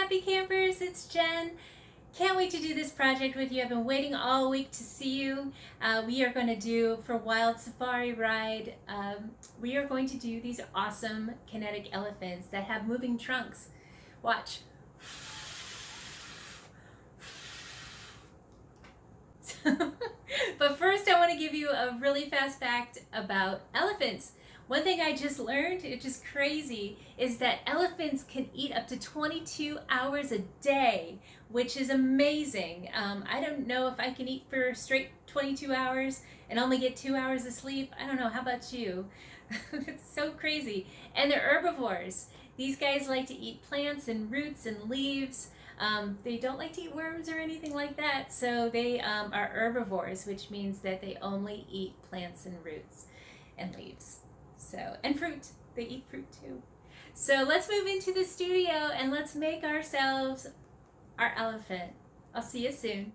happy campers, it's Jen. Can't wait to do this project with you. I've been waiting all week to see you. We are going to do, for Wild Safari Ride, we are going to do these awesome kinetic elephants that have moving trunks. Watch. But first I want to give you a really fast fact about elephants. One thing I just learned, it's just crazy, is that elephants can eat up to 22 hours a day, which is amazing. I don't know if I can eat for straight 22 hours and only get 2 hours of sleep. I don't know, how about you? It's so crazy. And they're herbivores. These guys like to eat plants and roots and leaves. They don't like to eat worms or anything like that, so they are herbivores, which means that they only eat plants and roots and leaves. So, and fruit. They eat fruit too. So let's move into the studio and let's make ourselves our elephant. I'll see you soon.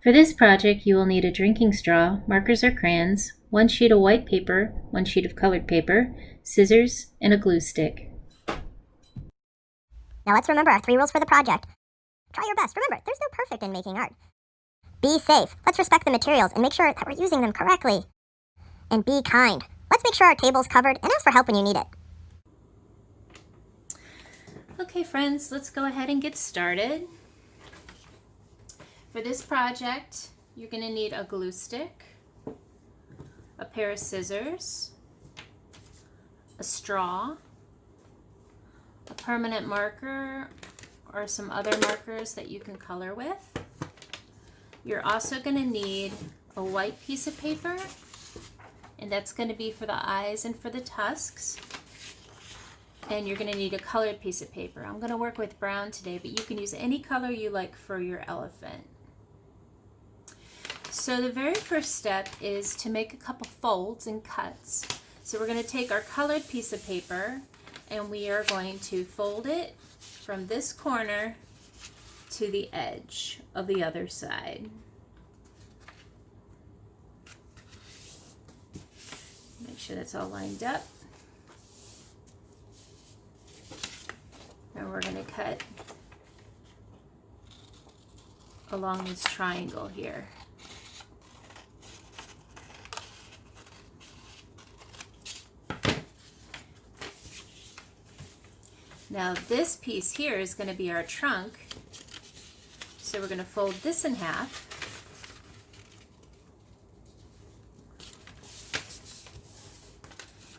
For this project, you will need a drinking straw, markers or crayons, 1 sheet of white paper, 1 sheet of colored paper, scissors, and a glue stick. Now let's remember our 3 rules for the project. Try your best. Remember, there's no perfect in making art. Be safe. Let's respect the materials and make sure that we're using them correctly. And be kind. Let's make sure our table's covered and ask for help when you need it. Okay, friends, let's go ahead and get started. For this project, you're going to need a glue stick, a pair of scissors, a straw, a permanent marker, or some other markers that you can color with. You're also going to need a white piece of paper, and that's going to be for the eyes and for the tusks. And you're going to need a colored piece of paper. I'm going to work with brown today, but you can use any color you like for your elephant. So the very first step is to make a couple folds and cuts. So we're going to take our colored piece of paper and we are going to fold it from this corner to the edge of the other side. Make sure that's all lined up. And we're going to cut along this triangle here. Now this piece here is going to be our trunk, so we're going to fold this in half.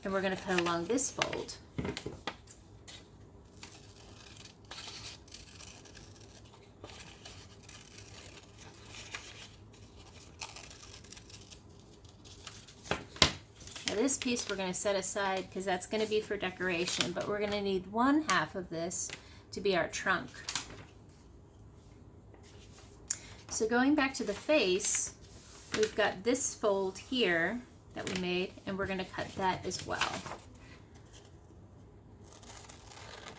And we're going to cut along this fold. This piece we're going to set aside because that's going to be for decoration, but we're going to need 1/2 of this to be our trunk. So going back to the face, we've got this fold here that we made, and we're going to cut that as well.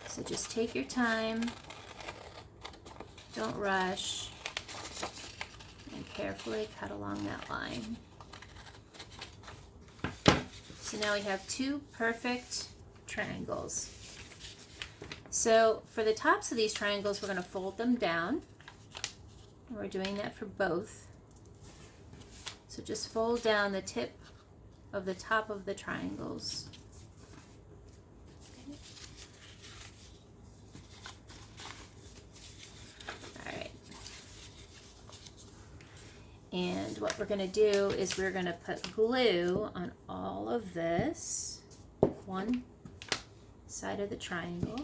So just take your time, don't rush, and carefully cut along that line. So now we have 2 perfect triangles. So for the tops of these triangles, we're going to fold them down. And we're doing that for both. So just fold down the tip of the top of the triangles. Okay. All right. And what we're going to do is we're going to put glue on all of this, one side of the triangle.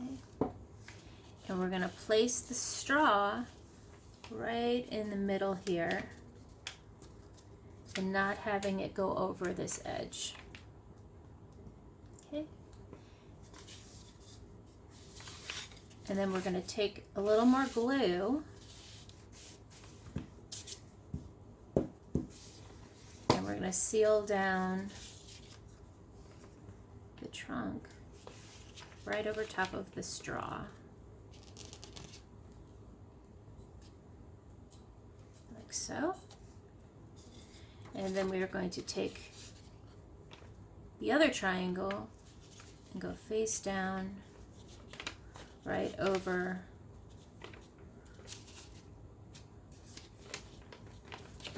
Okay. And we're going to place the straw right in the middle here and not having it go over this edge. Okay. And then we're going to take a little more glue and we're going to seal down the trunk right over top of the straw. Like so. And then we are going to take the other triangle and go face down right over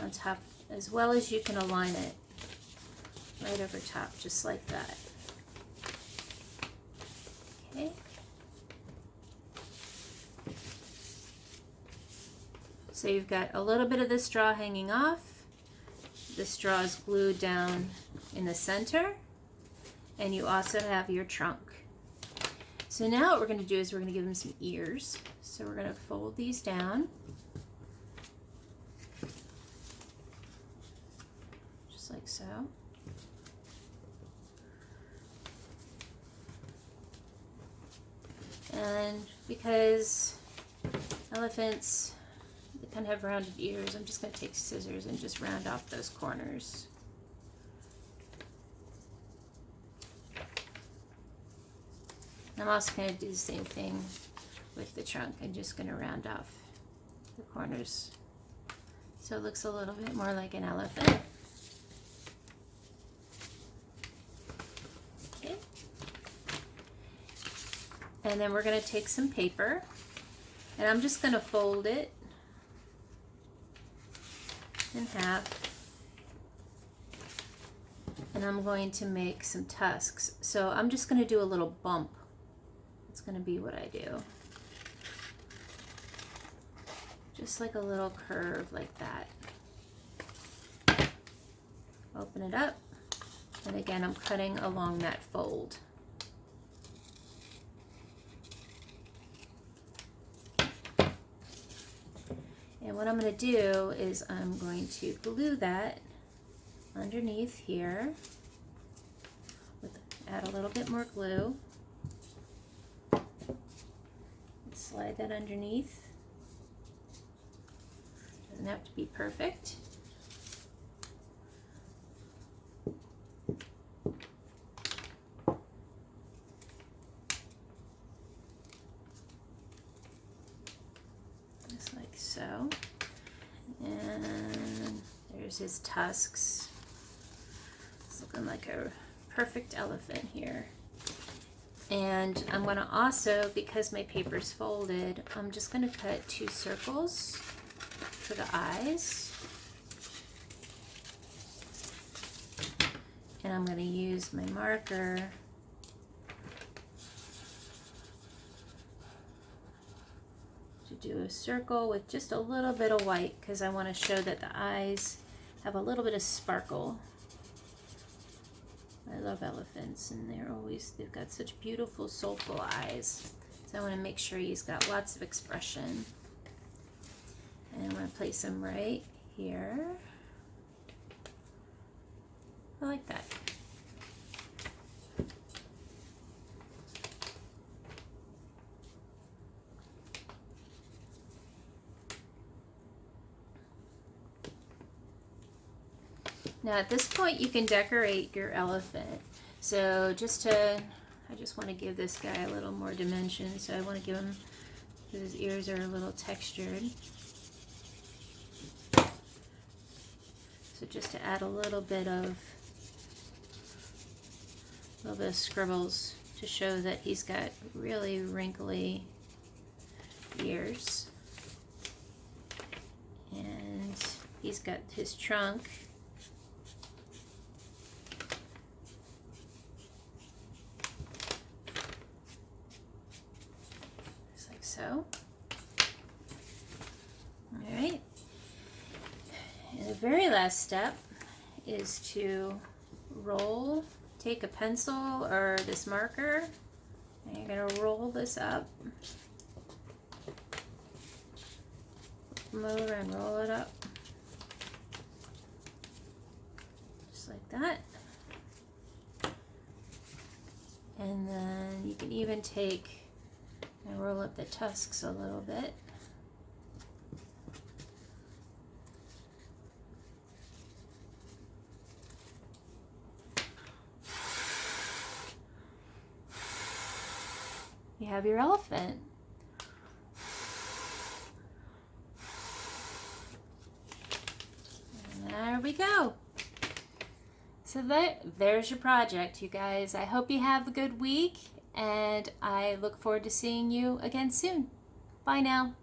on top, as well as you can align it, right over top, just like that. Okay. So you've got a little bit of the straw hanging off. The straw is glued down in the center, and you also have your trunk. So now what we're going to do is we're going to give him some ears. So we're going to fold these down, just like so. And because elephants, they kind of have rounded ears, I'm just going to take scissors and just round off those corners. I'm also going to do the same thing with the trunk. I'm just going to round off the corners so it looks a little bit more like an elephant. Okay. And then we're going to take some paper, and I'm just going to fold it in half, and I'm going to make some tusks. So I'm just going to do a little bump. It's going to be what I do. Just like a little curve like that. Open it up, and again I'm cutting along that fold. And what I'm going to do is I'm going to glue that underneath here. Add a little bit more glue. Slide that underneath. Doesn't have to be perfect. Just like so. And there's his tusks. It's looking like a perfect elephant here. And I'm going to also, because my paper's folded, I'm just going to cut 2 circles for the eyes. And I'm going to use my marker to do a circle with just a little bit of white, because I want to show that the eyes have a little bit of sparkle. I love elephants, and they've got such beautiful, soulful eyes. So I want to make sure he's got lots of expression. And I'm going to place him right here. I like that. Now at this point you can decorate your elephant. So I just want to give this guy a little more dimension. So I want to give him, because his ears are a little textured. So just to add a little bit of scribbles to show that he's got really wrinkly ears. And he's got his trunk. So, all right, and the very last step is to take a pencil or this marker, and you're going to roll this up, flip them over and roll it up, just like that. And then you can even take and roll up the tusks a little bit. You have your elephant. And there we go. So there's your project, you guys. I hope you have a good week, and I look forward to seeing you again soon. Bye now.